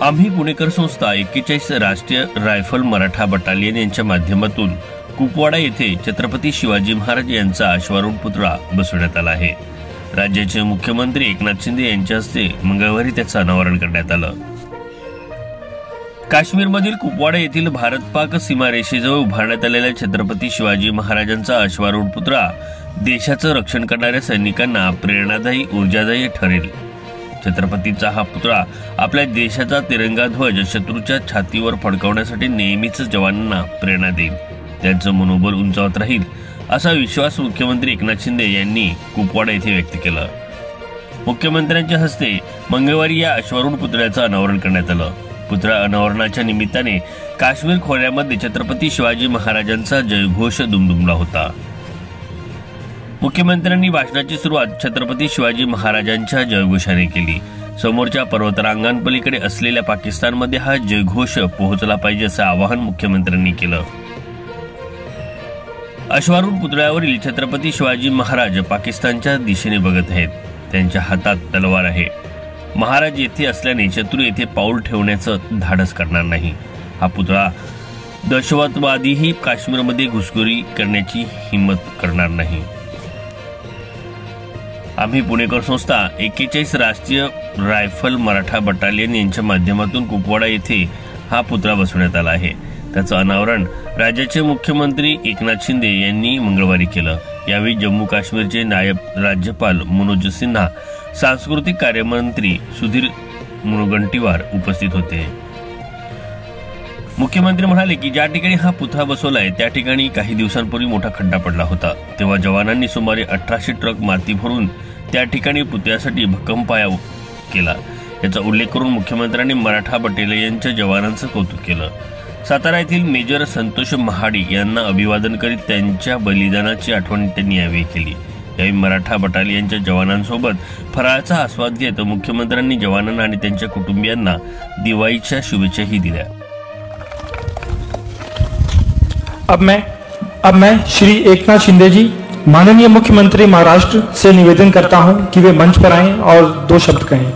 आम्ही पुणेकर संस्था 41 राष्ट्रीय रायफल मराठा बटालियन यांच्या माध्यमातून कुपवाडा येथे छत्रपती शिवाजी महाराज यांचा अश्वारूढ पुतळा बसवण्यात आला आहे। राज्याचे मुख्यमंत्री एकनाथ शिंदे यांच्या हस्ते मंगळवारी त्याचं अनावरण करण्यात आलं। काश्मीरमधील कुपवाडा येथील भारत-पाक सीमारेषेजवळ उभारण्यात आलेल्या छत्रपती शिवाजी महाराजांचा अश्वारूढ पुतळा देशाचं रक्षण करणाऱ्या सैनिकांना प्रेरणादायी ऊर्जादायी ठरेल। छत्रपतींचा हा पुतळा आपल्या देशाचा तिरंगा ध्वज शत्रूच्या छातीवर फडकवण्यासाठी नेहमीच जवानांना प्रेरणा देईल, त्यांचं मनोबल उंचावत राहील असा विश्वास मुख्यमंत्री एकनाथ शिंदे यांनी कुपवाडा येथे व्यक्त केला। मुख्यमंत्र्यांच्या हस्ते मंगळवारी या अश्वारूढ पुतळ्याचं अनावरण करण्यात आलं। पुतळा अनावरणाच्या निमित्ताने काश्मीर खोऱ्यामध्ये छत्रपती शिवाजी महाराजांचा जयघोष दुमदुमला होता। मुख्यमंत्र्यांनी भाषणाची सुरुवात छत्रपती शिवाजी महाराजांच्या जयघोषाने केली। समोरच्या पर्वतरांगांपलीकडे असलेल्या पाकिस्तानमध्ये हा जयघोष पोहोचला पाहिजे असं आवाहन मुख्यमंत्र्यांनी केलं। अश्वारूढ पुतळ्यावरील छत्रपती शिवाजी महाराज पाकिस्तानच्या दिशेने बघत आहेत, त्यांच्या हातात तलवार आहे। महाराज येथे असल्याने शत्रू येथे पाऊल ठेवण्याचं धाडस करणार नाही। हा पुतळा दहशतवादीही काश्मीरमध्ये घुसखोरी करण्याची हिंमत करणार नाही। आम्ही पुणेकर संस्था 41 राष्ट्रीय रायफल मराठा बटालियन यांच्या माध्यमातून कुपवाडा येथे हा पुतळा बसवण्यात आला आहे। त्याचं अनावरण राज्याचे मुख्यमंत्री एकनाथ शिंदे यांनी मंगळवारी केलं। यावेळी जम्मू काश्मीरचे नायब राज्यपाल मनोज सिन्हा, सांस्कृतिक कार्यमंत्री सुधीर मुनगंटीवार उपस्थित होते। मुख्यमंत्री म्हणाले की ज्या ठिकाणी हा पुतळा बसवलाय त्या ठिकाणी काही दिवसांपूर्वी मोठा खड्डा पडला होता, तेव्हा जवानांनी सुमारे 1800 ट्रक माती भरून त्या ठिकाणी पुतळ्यासाठी भक्कम पाया केला। याचा उल्लेख करून मुख्यमंत्र्यांनी मराठा बटालियनच्या जवानांचं कौतुक केलं। सातारा येथील मेजर संतोष महाडी यांना अभिवादन करीत त्यांच्या बलिदानाची आठवण त्यांनी यावेळी केली। यावेळी मराठा बटालियनच्या जवानांसोबत फराळाचा आस्वाद घेत मुख्यमंत्र्यांनी जवानांना आणि त्यांच्या कुटुंबियांना दिवाळीच्या शुभेच्छाही दिल्या। अब मैं श्री एकनाथ शिंदे जी, माननीय मुख्यमंत्री महाराष्ट्र से निवेदन करता हूं कि वे मंच पर आएं और 2 शब्द कहें।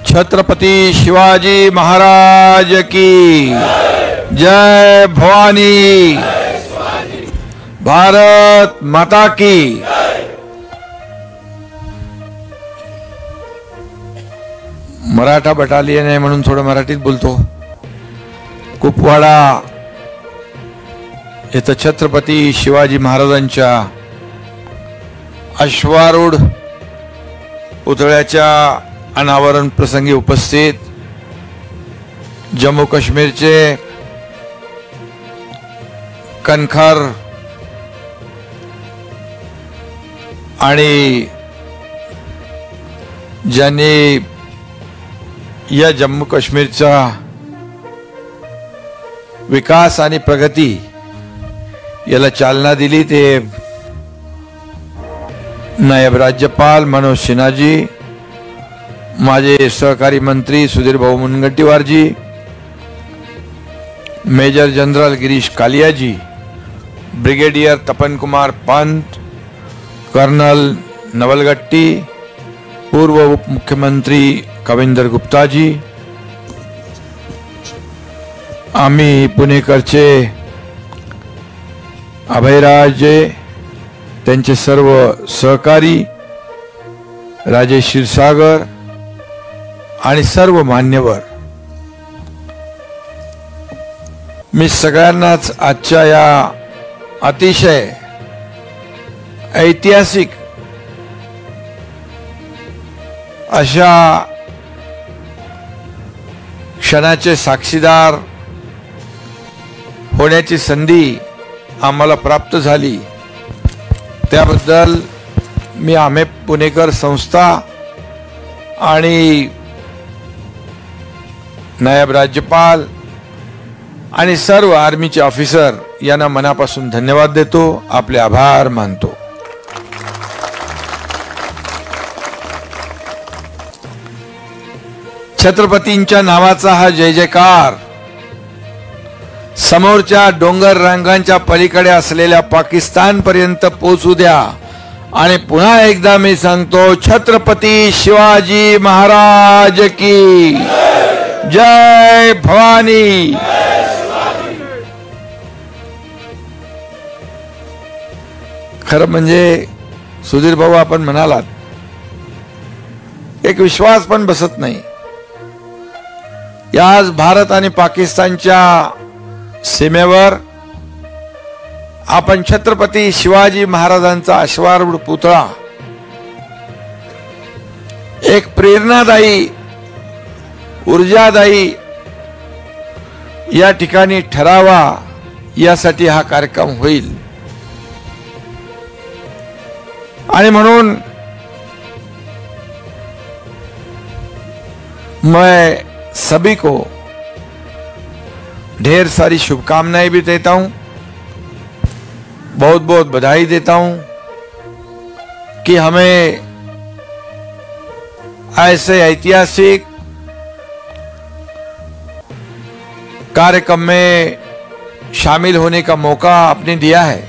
छत्रपति शिवाजी महाराज की जय, भवानी, भारत माता की। मराठा बटालियन आहे म्हणून थोडं मराठीत बोलतो। कुपवाडा येथे छत्रपती शिवाजी महाराजांच्या अश्वारूढ पुतळ्याच्या अनावरण प्रसंगी उपस्थित जम्मू काश्मीरचे कणखर आणि ज्यांनी या जम्मू काश्मीरचा विकास आणि प्रगती याला चालना दिली ते नायब राज्यपाल मनोज सिन्हा जी, माझे सहकारी मंत्री सुधीर भाऊ मुनगंटीवार जी, मेजर जनरल गिरीश कालिया जी, ब्रिगेडियर तपन कुमार पंत, कर्नल नवलगट्टी, पूर्व उप मुख्यमंत्री कविंदर गुप्ता जी, आम्ही पुणेकरचे अभयराज जे, त्यांचे सर्व सहकारी राजेश क्षीरसागर आणि सर्व मान्यवर, मी सगळ्यांनाच आजच्या या अतिशय ऐतिहासिक अशा क्षणाचे साक्षीदार होण्याची संधी आम्हाला प्राप्त झाली, त्याबद्दल मी आम्ही पुणेकर संस्था आणि नायब राज्यपाल आणि सर्व आर्मीचे ऑफिसर यांना मनापासून धन्यवाद देतो, आपले आभार मानतो। छत्रपतींच्या नावाचा हा जय जयकार समोरच्या डोंगर रांगांच्या पलीकडे असलेल्या पाकिस्तान पर्यंत पोहोचू द्या. आणि पुन्हा एकदा मी सांगतो, छत्रपती शिवाजी महाराज की जय भवानी. खरं म्हणजे सुधीर भाऊ, आपण म्हणालात, एक विश्वास पण बसत नाही. आज भारत आणि पाकिस्तानच्या सीमेवर आपण छत्रपती शिवाजी महाराजांचा अश्वारूढ पुतळा, एक प्रेरणादायी, ऊर्जादायी या ठिकाणी ठरावा, यासाठी हा कार्यक्रम होईल. आणि म्हणून मैं सभी को ढेर सारी शुभकामनाएं भी देता हूं, बहुत बहुत बधाई देता हूं कि हमें ऐसे ऐतिहासिक कार्यक्रम में शामिल होने का मौका आपने दिया है.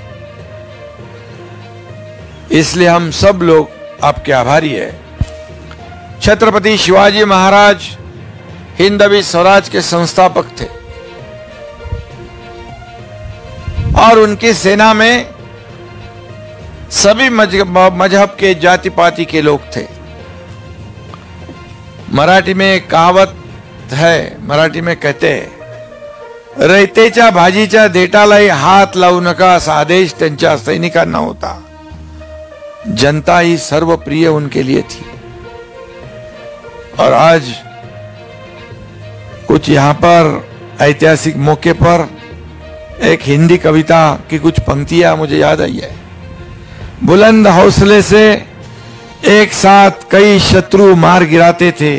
इसलिए हम सब लोग आपके आभारी हैं. छत्रपति शिवाजी महाराज हिंदवी स्वराज के संस्थापक थे और उनकी सेना में सभी मजहब के जाति पाति के लोग थे. मराठी में एक कहावत है, मराठी में कहते हैं, रयतेच्या भाजीच्या देठालाही हात लावू नका असा आदेश त्यांच्या सैनिकांना होता. जनता ही सर्व प्रिय उनके लिए थी. और आज कुछ यहां पर ऐतिहासिक मौके पर एक हिंदी कविता की कुछ पंक्तियां मुझे याद आई है. बुलंद हौसले से एक साथ कई शत्रु मार गिराते थे,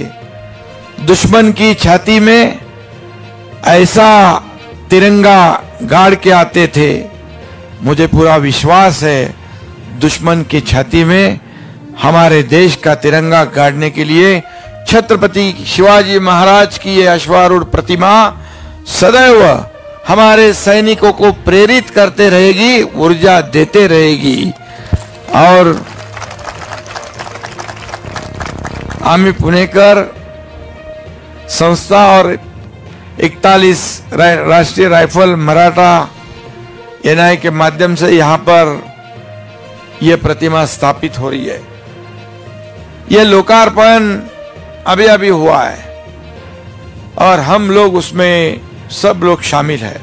दुश्मन की छाती में ऐसा तिरंगा गाड़ के आते थे. मुझे पूरा विश्वास है दुश्मन की छाती में हमारे देश का तिरंगा गाड़ने के लिए छत्रपति शिवाजी महाराज की ये अश्वारूढ़ प्रतिमा सदैव हमारे सैनिकों को प्रेरित करते रहेगी, ऊर्जा देते रहेगी. और आम्ही पुणेकर संस्था और 41 राष्ट्रीय राइफल मराठा एनआई के माध्यम से यहां पर यह प्रतिमा स्थापित हो रही है. यह लोकार्पण अभी अभी हुआ है और हम लोग उसमें सब लोग शामिल हैं.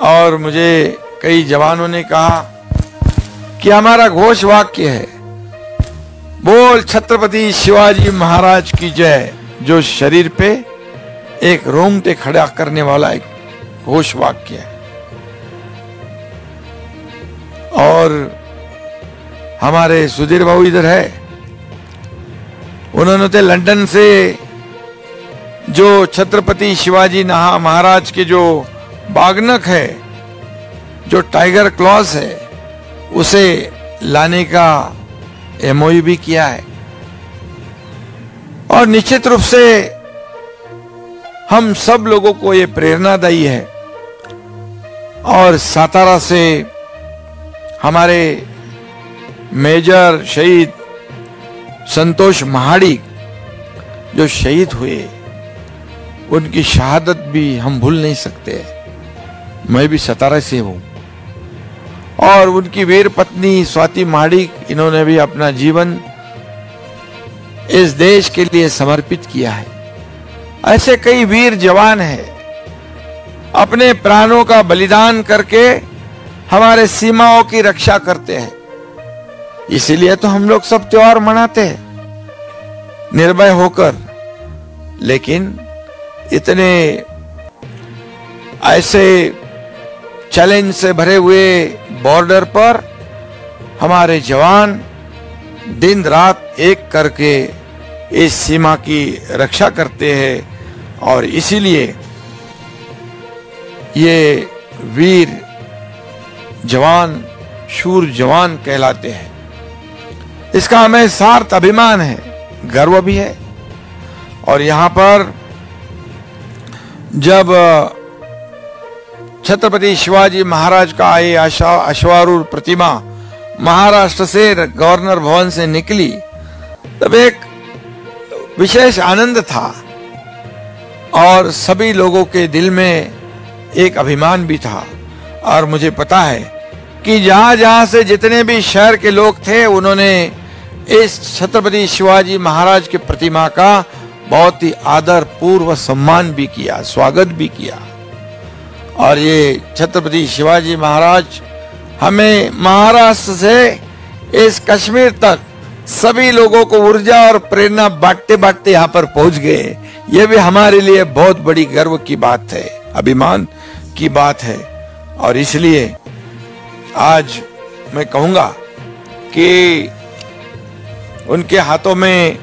और मुझे कई जवानों ने कहा कि हमारा घोष वाक्य है, बोल छत्रपति शिवाजी महाराज की जय, जो शरीर पे एक रोंगटे खड़ा करने वाला एक घोष वाक्य है. और हमारे सुधीर बाबू इधर है, उन्होंने तो लंदन से जो छत्रपति शिवाजी महाराज के जो बागनक है, जो टाइगर क्लॉस है, उसे लाने का एमओयू भी किया है. और निश्चित रूप से हम सब लोगों को ये प्रेरणादायी है. और सातारा से हमारे मेजर शहीद संतोष महाडिक जो शहीद हुए, उनकी शहादत भी हम भूल नहीं सकते. मैं भी सातारा से हूं और उनकी वीर पत्नी स्वाति महाडिक, इन्होंने भी अपना जीवन इस देश के लिए समर्पित किया है. ऐसे कई वीर जवान हैं, अपने प्राणों का बलिदान करके हमारे सीमाओं की रक्षा करते हैं. इसीलिए तो हम लोग सब त्योहार मनाते हैं निर्भय होकर. लेकिन इतने ऐसे चैलेंज से भरे हुए बॉर्डर पर हमारे जवान दिन रात एक करके इस सीमा की रक्षा करते हैं. और इसीलिए ये वीर जवान, शूर जवान कहलाते हैं. इसका हमें सार्थ अभिमान है, गर्व भी है. और यहाँ पर जब छत्रपति शिवाजी महाराज का ये अश्वारूढ़ प्रतिमा महाराष्ट्र से गवर्नर भवन से निकली, तब एक विशेष आनंद था और सभी लोगों के दिल में एक अभिमान भी था। और मुझे पता है कि जहां जहां से जितने भी शहर के लोग थे, उन्होंने इस छत्रपति शिवाजी महाराज की प्रतिमा का बहुत ही आदर पूर्व सम्मान भी किया, स्वागत भी किया। और ये छत्रपति शिवाजी महाराज हमें महाराष्ट्र से इस कश्मीर तक सभी लोगों को ऊर्जा और प्रेरणा बांटते बांटते यहाँ पर पहुंच गए। ये भी हमारे लिए बहुत बड़ी गर्व की बात है, अभिमान की बात है। और इसलिए आज मैं कहूंगा कि उनके हाथों में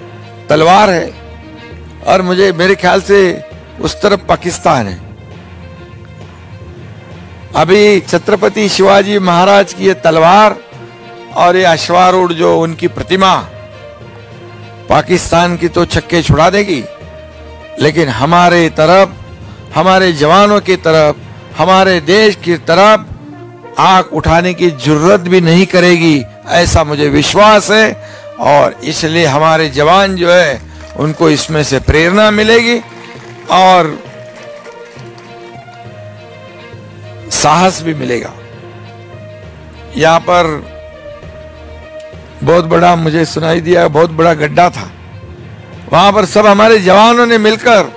तलवार है और मेरे ख्याल से उस तरफ पाकिस्तान है। अभी छत्रपति शिवाजी महाराज की ये तलवार और ये अश्वारूढ़ जो उनकी प्रतिमा पाकिस्तान की तो छक्के छुड़ा देगी, लेकिन हमारे तरफ, हमारे जवानों की तरफ, हमारे देश की तरफ आंख उठाने की जरूरत भी नहीं करेगी, ऐसा मुझे विश्वास है। और इसलिए हमारे जवान जो है उनको इसमें से प्रेरणा मिलेगी और साहस भी मिलेगा। यहाँ पर बहुत बड़ा, मुझे सुनाई दिया, बहुत बड़ा गड्ढा था। वहां पर सब हमारे जवानों ने मिलकर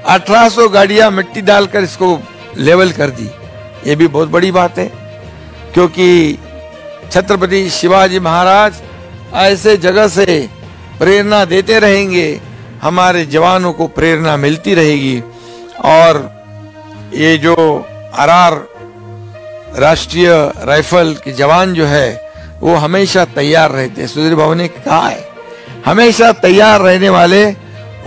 1800 गाड़ियां मिट्टी डालकर इसको लेवल कर दी। ये भी बहुत बड़ी बात है, क्योंकि छत्रपति शिवाजी महाराज ऐसे जगह से प्रेरणा देते रहेंगे, हमारे जवानों को प्रेरणा मिलती रहेगी। और ये जो आरआर राष्ट्रीय राइफल के जवान जो है वो हमेशा तैयार रहते हैं। सुधीर बाबू ने कहा है हमेशा तैयार रहने वाले।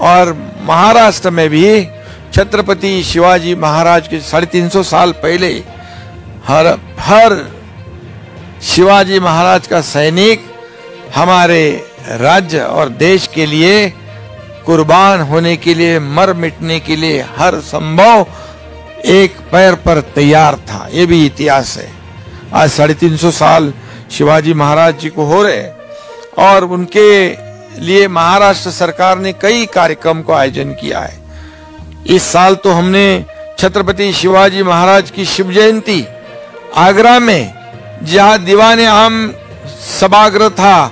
और महाराष्ट्र में भी छत्रपति शिवाजी महाराज के 350 साल पहले हर शिवाजी महाराज का सैनिक हमारे राज्य और देश के लिए कुर्बान होने के लिए, मर मिटने के लिए हर संभव एक पैर पर तैयार था। ये भी इतिहास है। आज 350 साल शिवाजी महाराज जी को हो रहे हैं और उनके लिए महाराष्ट्र सरकार ने कई कार्यक्रम को आयोजन किया है। इस साल तो हमने छत्रपति शिवाजी महाराज की शिव जयंती आगरा में, जहां दीवाने आम सभागृह था,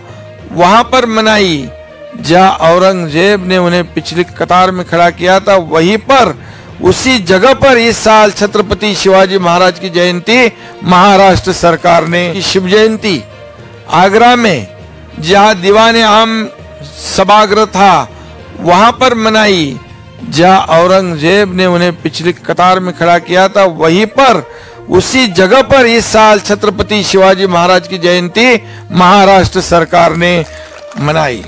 वहां पर मनाई। जहां औरंगजेब ने उन्हें पिछली कतार में खड़ा किया था, वहीं पर उसी जगह पर इस साल छत्रपति शिवाजी महाराज की जयंती महाराष्ट्र सरकार ने शिव जयंती आगरा में, जहां दीवाने आम सभागृह था, वहां पर मनाई। जहां औरंगजेब ने उन्हें पिछली कतार में खड़ा किया था, वहीं पर उसी जगह पर इस साल छत्रपति शिवाजी महाराज की जयंती महाराष्ट्र सरकार ने मनाई।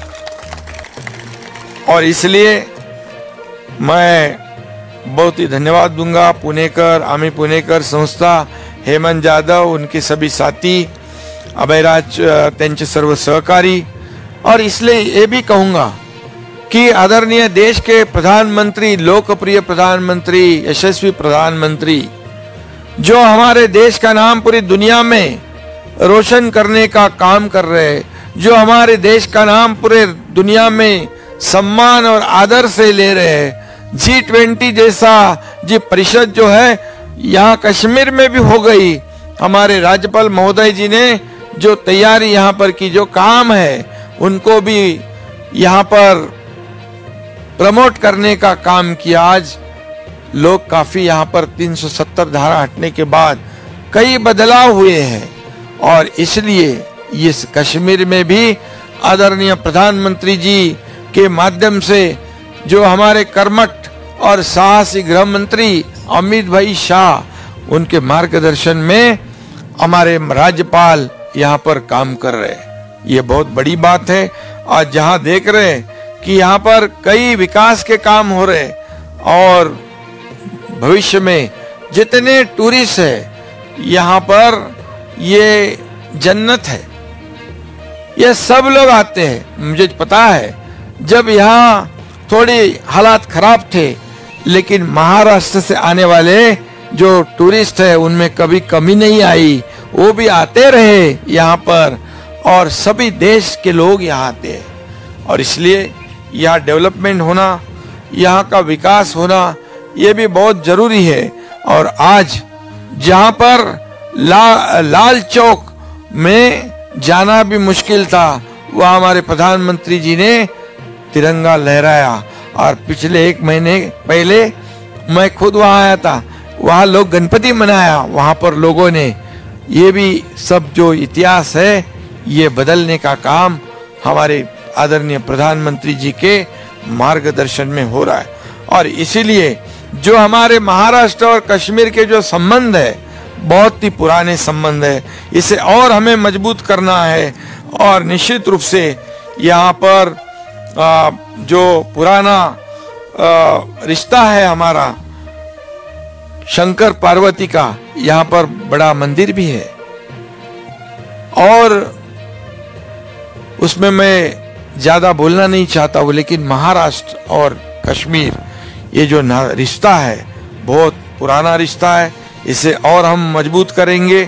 और इसलिए मैं बहुत ही धन्यवाद दूंगा पुणेकर, आम्ही पुणेकर संस्था, हेमंत जाधव, उनके सभी साथी, अभयराज, त्यांचे सर्व सहकारी। और इसलिए ये भी कहूंगा कि आदरणीय देश के प्रधानमंत्री, लोकप्रिय प्रधानमंत्री, यशस्वी प्रधानमंत्री, जो हमारे देश का नाम पूरी दुनिया में रोशन करने का काम कर रहे हैं, जो हमारे देश का नाम पूरे दुनिया में सम्मान और आदर से ले रहे हैं। G20 जैसा जी परिषद जो है यहाँ कश्मीर में भी हो गई। हमारे राज्यपाल महोदय जी ने जो तैयारी यहाँ पर की, जो काम है, उनको भी यहाँ पर प्रमोट करने का काम किया। आज लोग काफी यहाँ पर 370 धारा हटने के बाद कई बदलाव हुए हैं और इसलिए इस कश्मीर में भी आदरणीय प्रधानमंत्री जी के माध्यम से जो हमारे कर्मठ और साहसी गृह मंत्री अमित भाई शाह, उनके मार्गदर्शन में हमारे राज्यपाल यहाँ पर काम कर रहे हैं। ये बहुत बड़ी बात है। आज जहाँ देख रहे हैं कि यहाँ पर कई विकास के काम हो रहे और भविष्य में जितने टूरिस्ट है यहाँ पर, ये जन्नत है। ये सब लोग आते हैं। मुझे पता है जब यहाँ थोड़ी हालात खराब थे, लेकिन महाराष्ट्र से आने वाले जो टूरिस्ट है उनमें कभी कमी नहीं आई। वो भी आते रहे यहाँ पर, और सभी देश के लोग यहाँ आते हैं। और इसलिए यहाँ डेवलपमेंट होना, यहाँ का विकास होना, ये भी बहुत जरूरी है। और आज जहाँ पर लाल चौक में जाना भी मुश्किल था, वह हमारे प्रधानमंत्री जी ने तिरंगा लहराया। और पिछले 1 महीने पहले मैं खुद वहां आया था, वहां लोग गणपति मनाया, वहां पर लोगों ने, ये भी सब जो इतिहास है ये बदलने का काम हमारे आदरणीय प्रधानमंत्री जी के मार्गदर्शन में हो रहा है। और इसीलिए जो हमारे महाराष्ट्र और कश्मीर के जो संबंध है, बहुत ही पुराने संबंध है, इसे और हमें मजबूत करना है। और निश्चित रूप से यहाँ पर जो पुराना रिश्ता है हमारा शंकर पार्वती का, यहाँ पर बड़ा मंदिर भी है। और उसमें मैं ज्यादा बोलना नहीं चाहता हूँ, लेकिन महाराष्ट्र और कश्मीर ये जो रिश्ता है बहुत पुराना रिश्ता है, इसे और हम मजबूत करेंगे।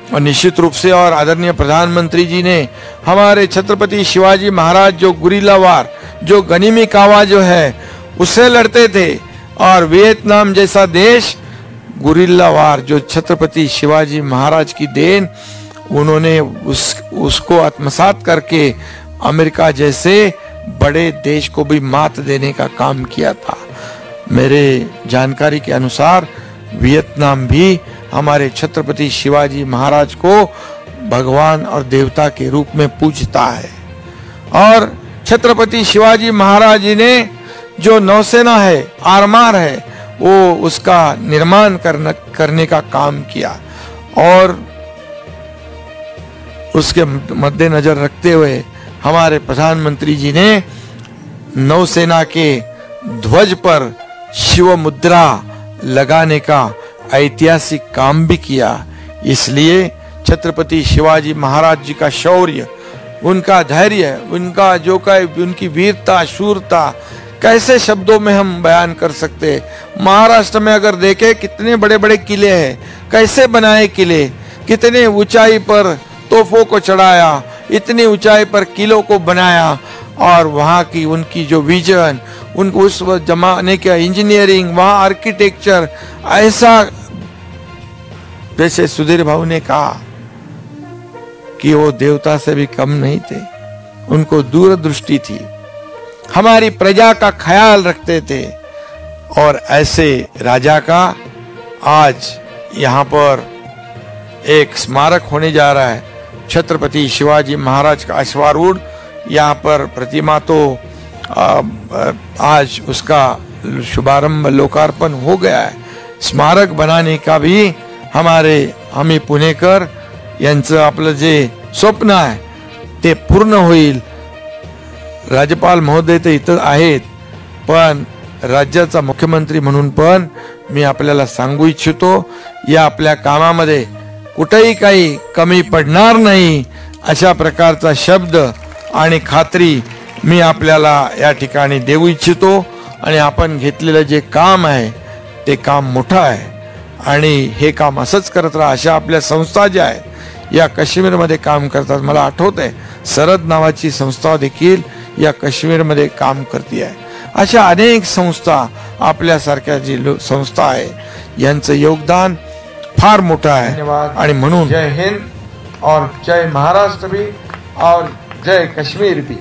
और निश्चित रूप से, और आदरणीय प्रधानमंत्री जी ने हमारे छत्रपति शिवाजी महाराज जो गुरिल्ला वार, जो गनीमी कावा जो है उससे लड़ते थे, और वियतनाम जैसा देश गुरिल्ला वार जो छत्रपति शिवाजी महाराज की देन, उन्होंने उसको आत्मसात करके अमेरिका जैसे बड़े देश को भी मात देने का काम किया था। मेरे जानकारी के अनुसार वियतनाम भी हमारे छत्रपति शिवाजी महाराज को भगवान और देवता के रूप में पूजता है। और छत्रपति शिवाजी महाराज जी ने जो नौसेना है, आरमार है, वो उसका निर्माण करने का काम किया। और उसके मद्देनजर रखते हुए हमारे प्रधानमंत्री जी ने नौसेना के ध्वज पर शिव मुद्रा लगाने का ऐतिहासिक काम भी किया। इसलिए छत्रपति शिवाजी महाराज जी का शौर्य, उनका धैर्य, उनका जो उनकी वीरता, शूरता कैसे शब्दों में हम बयान कर सकते। महाराष्ट्र में अगर देखें कितने बड़े बड़े किले हैं, कैसे बनाए किले, कितने ऊंचाई पर तोपों को चढ़ाया, इतनी ऊंचाई पर किलों को बनाया। और वहाँ की उनकी जो विजन, उनको उस जमाने का इंजीनियरिंग, वहाँ आर्किटेक्चर ऐसा, जैसे सुधीर भाऊ ने कहा कि वो देवता से भी कम नहीं थे, उनको दूरदृष्टि थी, हमारी प्रजा का ख्याल रखते थे। और ऐसे राजा का आज यहाँ पर एक स्मारक होने जा रहा है। छत्रपति शिवाजी महाराज का अश्वारूढ़ यहाँ पर प्रतिमा तो आज उसका शुभारंभ, लोकार्पण हो गया है। स्मारक बनाने का भी आम्ही पुणेकर यांचं आपलं जे स्वप्न आहे ते पूर्ण होईल। राज्यपाल महोदय तर इथं आहेत, पण राज्याचा मुख्यमंत्री म्हणून पण मी आपल्याला सांगू इच्छितो, या आपल्या कामामध्ये कुठेही काही कमी पडणार नाही, अशा प्रकारचा शब्द आणि खात्री मी आपल्याला या ठिकाणी देऊ इच्छितो। आणि आपण घेतलेलं जे काम आहे ते काम मोठं आहे, आणि हे काम असंच करत राहा। अशा आपल्या संस्था ज्या आहेत या काश्मीरमध्ये काम करतात। मला आठवतंय सरद नावाची संस्था देखील या काश्मीरमध्ये काम करते आहे। अशा अनेक संस्था, आपल्यासारख्या जी संस्था आहे, यांचं योगदान फार मोठं आहे। आणि म्हणून जय हिंद और जय महाराष्ट्र भी और जय कश्मीर भी।